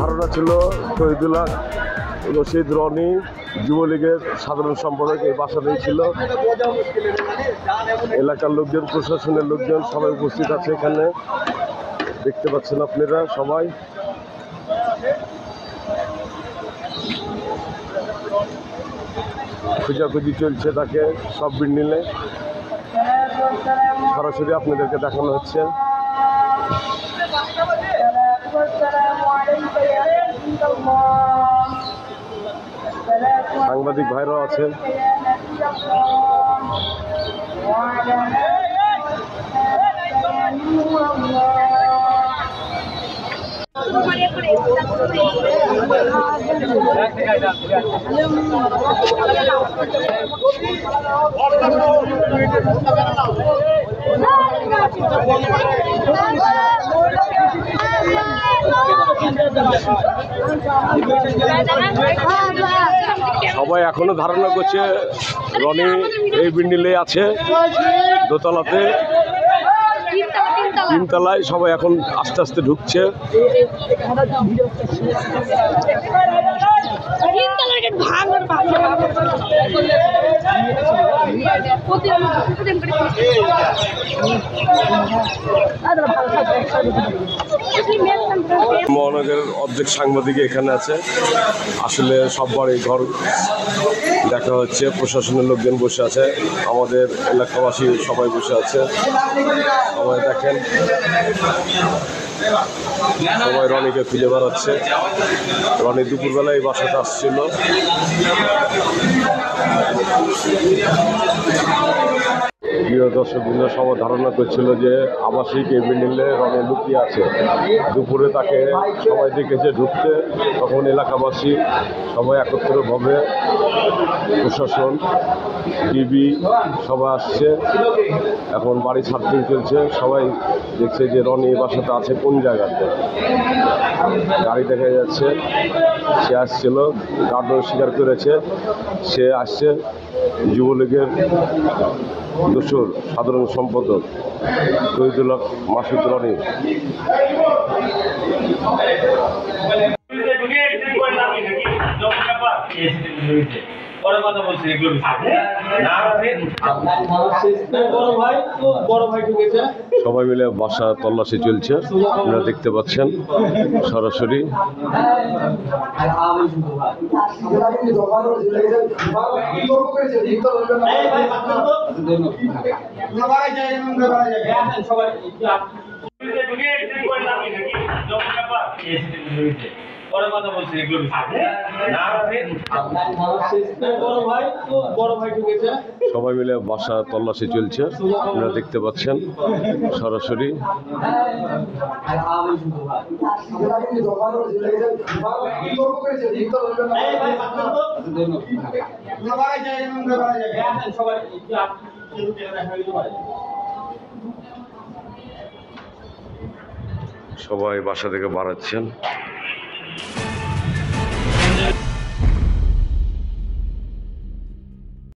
ধারণা ছিল শহীদুল্লাহ রশিদ রনি যুবলীগের সাধারণ সম্পাদক এই বাসাতেই ছিল। এলাকার লোকজন, প্রশাসনের লোকজন সবাই উপস্থিত আছে এখানে, দেখতে পাচ্ছেন আপনারা সবাই। খোঁজাখুঁজি চলছে তাকে সব বিল্ডিংয়ে, সরাসরি আপনাদেরকে দেখানো হচ্ছে। সাংবাদিক ভাইরাও আছে। সবাই এখনো ধারণা করছে রনি এই বিল্ডিংয়ে আছে, দোতলাতে, তিনতলায়। সবাই এখন আস্তে আস্তে ঢুকছে। মহানগরের অর্ধেক সাংবাদিক এখানে আছে। আসলে সব বাড়ি ঘর দেখা হচ্ছে, প্রশাসনের লোকজন বসে আছে, আমাদের এলাকাবাসী সবাই বসে আছে। সবাই দেখেন, সবাই রনিকে খুঁজে বেড়াচ্ছে। রনি দুপুরবেলা এই বাসাতে আসছিল। প্রিয় দর্শকবৃন্দ, সবাই ধারণা করছিল যে আবাসিক এই বিল্ডিংয়ে রনি লুকিয়ে আছে। দুপুরে তাকে সবাই দেখেছে ঢুকতে, তখন এলাকাবাসী সবাই একত্রভাবে, প্রশাসন, টিভি সবাই আসছে। এখন বাড়ি ছাড়তেই চলছে, সবাই দেখছে যে রনি এই বাসাতে আছে কোন জায়গাতে। গাড়ি দেখা যাচ্ছে, সে আসছিল, গার্ডও স্বীকার করেছে সে আসছে। যুবলীগের দোসর সাধারণ সম্পাদক শহীদুল্লাহ মাসুদ রনি। সবাই মিলে বাসা তল্লাশি চলছে, আপনারা দেখতে পাচ্ছেন সরাসরি। সবাই মিলে বাসা তল্লাশি চলছে, আপনারা দেখতে পাচ্ছেন সরাসরি। সবাই বাসা থেকে বাড়াচ্ছেন।